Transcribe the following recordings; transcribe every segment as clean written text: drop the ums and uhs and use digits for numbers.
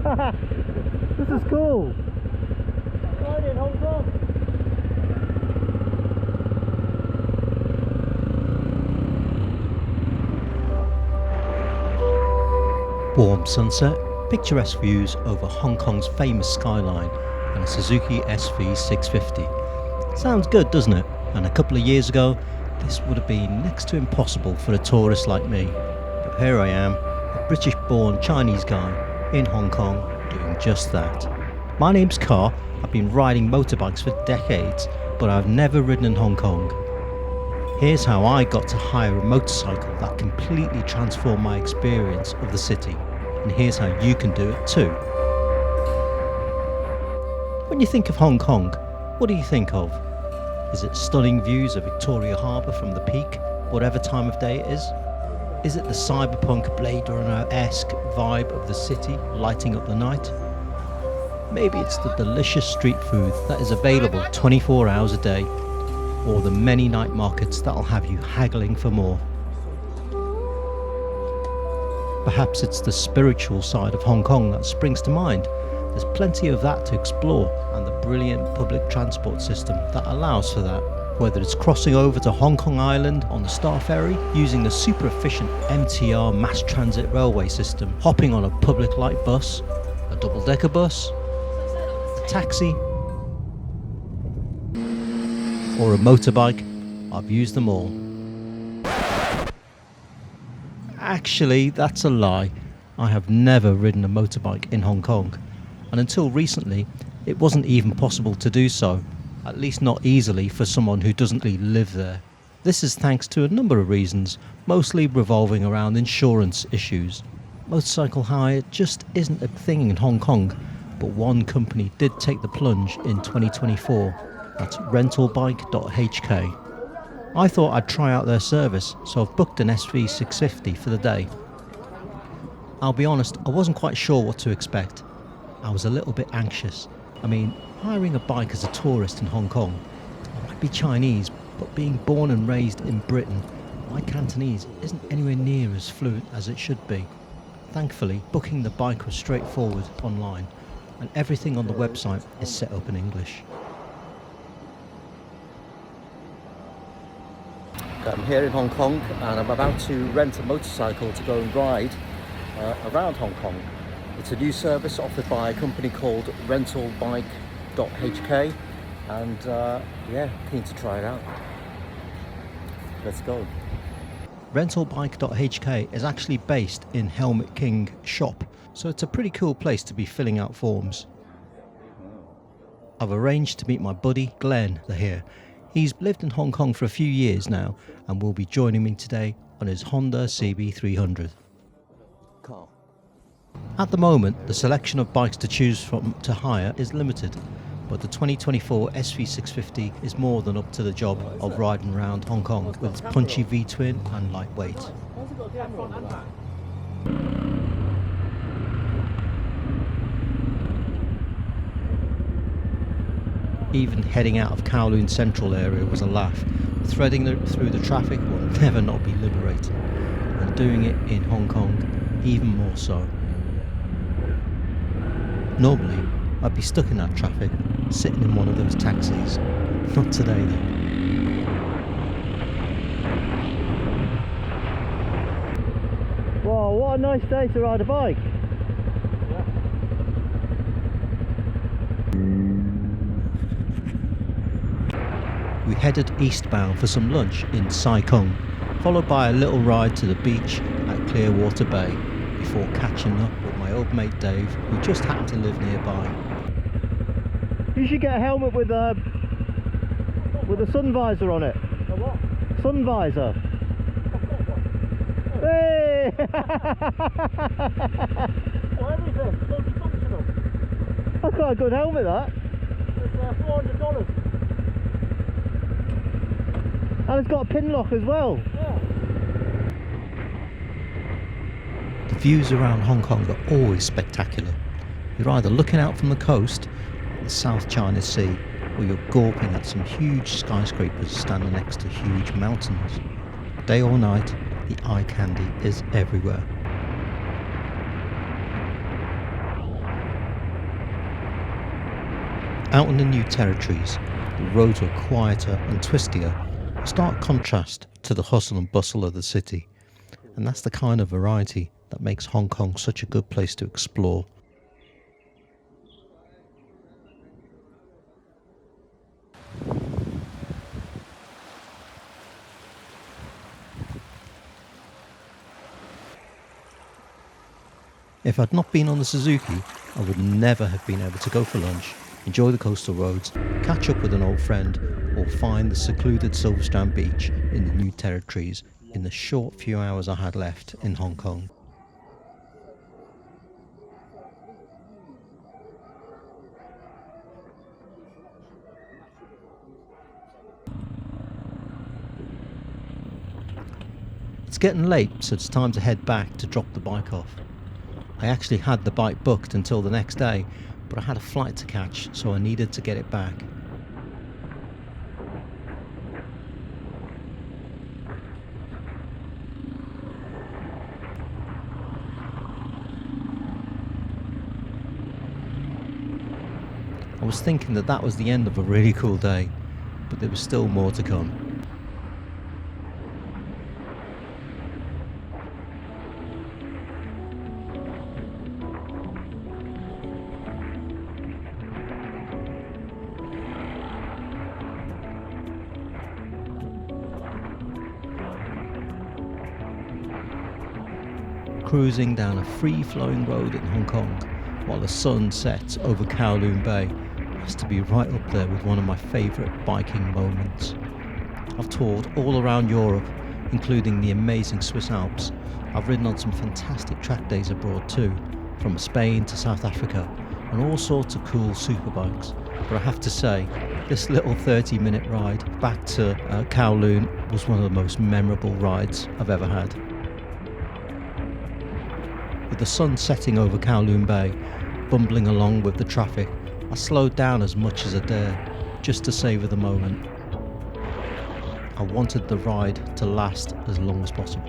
This is cool. Right in Hong Kong. Warm sunset, picturesque views over Hong Kong's famous skyline and a Suzuki SV650. Sounds good, doesn't it? And a couple of years ago, this would have been next to impossible for a tourist like me. But here I am, a British-born Chinese guy in Hong Kong doing just that. My name's Carr. I've been riding motorbikes for decades, but I've never ridden in Hong Kong. Here's how I got to hire a motorcycle that completely transformed my experience of the city. And here's how you can do it too. When you think of Hong Kong, what do you think of? Is it stunning views of Victoria Harbour from the peak, whatever time of day it is? Is it the cyberpunk Blade Runner-esque vibe of the city lighting up the night? Maybe it's the delicious street food that is available 24 hours a day, or the many night markets that'll have you haggling for more. Perhaps it's the spiritual side of Hong Kong that springs to mind. There's plenty of that to explore, and the brilliant public transport system that allows for that. Whether it's crossing over to Hong Kong Island on the Star Ferry, using the super efficient MTR mass transit railway system, hopping on a public light bus, a double-decker bus, a taxi, or a motorbike, I've used them all. Actually, that's a lie. I have never ridden a motorbike in Hong Kong, and until recently, it wasn't even possible to do so, at least not easily for someone who doesn't really live there. This is thanks to a number of reasons, mostly revolving around insurance issues. Motorcycle hire just isn't a thing in Hong Kong, but one company did take the plunge in 2024. That's rentalbike.hk. I thought I'd try out their service, so I've booked an SV650 for the day. I'll be honest, I wasn't quite sure what to expect. I was a little bit anxious. I mean, hiring a bike as a tourist in Hong Kong, I might be Chinese, but being born and raised in Britain, my Cantonese isn't anywhere near as fluent as it should be. Thankfully, booking the bike was straightforward online, and everything on the website is set up in English. I'm here in Hong Kong and I'm about to rent a motorcycle to go and ride around Hong Kong. It's a new service offered by a company called rentalbike.hk and yeah, keen to try it out. Let's go. Rentalbike.hk is actually based in Helmut King shop, so it's a pretty cool place to be filling out forms. I've arranged to meet my buddy Glenn here. He's lived in Hong Kong for a few years now and will be joining me today on his Honda CB300. At the moment, the selection of bikes to choose from to hire is limited, but the 2024 SV650 is more than up to the job of riding around Hong Kong with its punchy V-twin and lightweight. Even heading out of Kowloon Central area was a laugh. Threading through the traffic will never not be liberating, and doing it in Hong Kong even more so. Normally, I'd be stuck in that traffic, sitting in one of those taxis. Not today though. Wow, what a nice day to ride a bike! We headed eastbound for some lunch in Sai Kung, followed by a little ride to the beach at Clearwater Bay, before catching up with my old mate Dave, who just happened to live nearby. You should get a helmet with a sun visor on it. A what? Sun visor. Hey! Well, everything. Functional. That's quite a good helmet, that. It's $400. And it's got a pin lock as well. Yeah. The views around Hong Kong are always spectacular. You're either looking out from the coast, the South China Sea, or you're gawping at some huge skyscrapers standing next to huge mountains. Day or night, the eye candy is everywhere. Out in the new territories, the roads were quieter and twistier, a stark contrast to the hustle and bustle of the city. And that's the kind of variety that makes Hong Kong such a good place to explore. If I'd not been on the Suzuki, I would never have been able to go for lunch, enjoy the coastal roads, catch up with an old friend, or find the secluded Silverstrand beach in the new territories in the short few hours I had left in Hong Kong. It's getting late, so it's time to head back to drop the bike off. I actually had the bike booked until the next day, but I had a flight to catch, so I needed to get it back. I was thinking that was the end of a really cool day, but there was still more to come. Cruising down a free-flowing road in Hong Kong while the sun sets over Kowloon Bay has to be right up there with one of my favourite biking moments. I've toured all around Europe, including the amazing Swiss Alps. I've ridden on some fantastic track days abroad too, from Spain to South Africa, and all sorts of cool superbikes. But I have to say, this little 30-minute ride back to Kowloon was one of the most memorable rides I've ever had. With the sun setting over Kowloon Bay, bumbling along with the traffic, I slowed down as much as I dare, just to savour the moment. I wanted the ride to last as long as possible.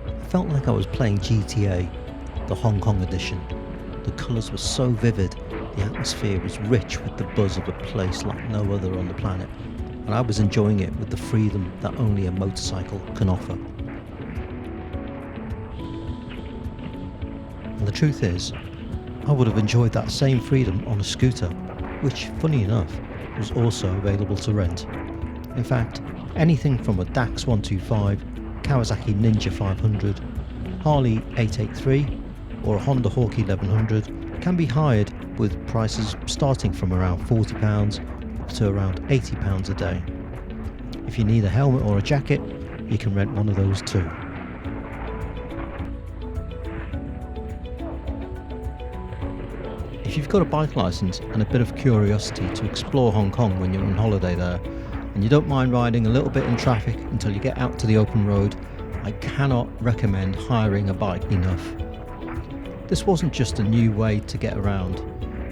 I felt like I was playing GTA, the Hong Kong edition. The colours were so vivid, the atmosphere was rich with the buzz of a place like no other on the planet, and I was enjoying it with the freedom that only a motorcycle can offer. And the truth is, I would have enjoyed that same freedom on a scooter, which, funny enough, was also available to rent. In fact, anything from a Dax 125, Kawasaki Ninja 500, Harley 883 or a Honda Hawk 1100 can be hired with prices starting from around £40 up to around £80 a day. If you need a helmet or a jacket, you can rent one of those too. If you've got a bike license and a bit of curiosity to explore Hong Kong when you're on holiday there, and you don't mind riding a little bit in traffic until you get out to the open road, I cannot recommend hiring a bike enough. This wasn't just a new way to get around,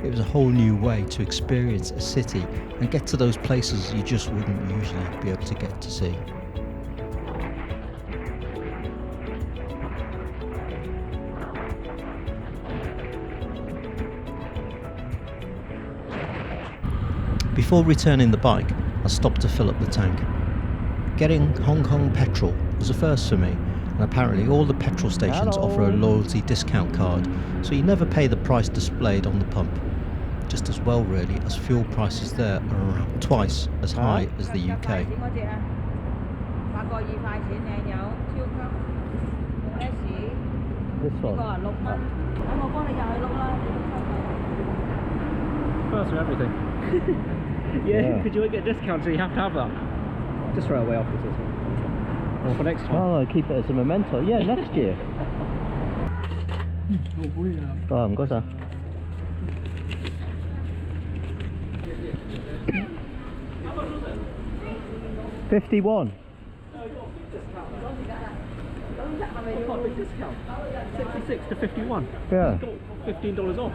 it was a whole new way to experience a city and get to those places you just wouldn't usually be able to get to see. Before returning the bike, I stopped to fill up the tank. Getting Hong Kong petrol was a first for me, and apparently all the petrol stations offer a loyalty discount card, so you never pay the price displayed on the pump. Just as well really, as fuel prices there are around twice as high as the UK. This one? First for everything. Yeah, because you won't get a discount, so you have to have that. Just throw it away after this one. Or for next time. Oh, keep it as a memento. Yeah, next year. Oh, got that. 51. Big discount. 66 to 51. Yeah. $15 off.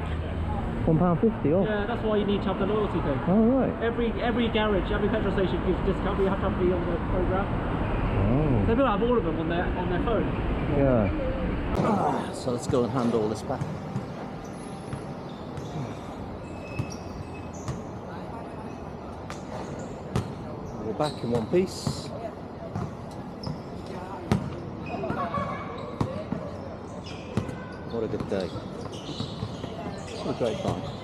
£1.50 off. Yeah, that's why you need to have the loyalty thing. Oh, right. Every garage, every petrol station gives a discount, but you have to be on the program. Oh. They will have all of them on their phone. Yeah. So let's go and hand all this back. We're back in one piece. What a good day. What a great time.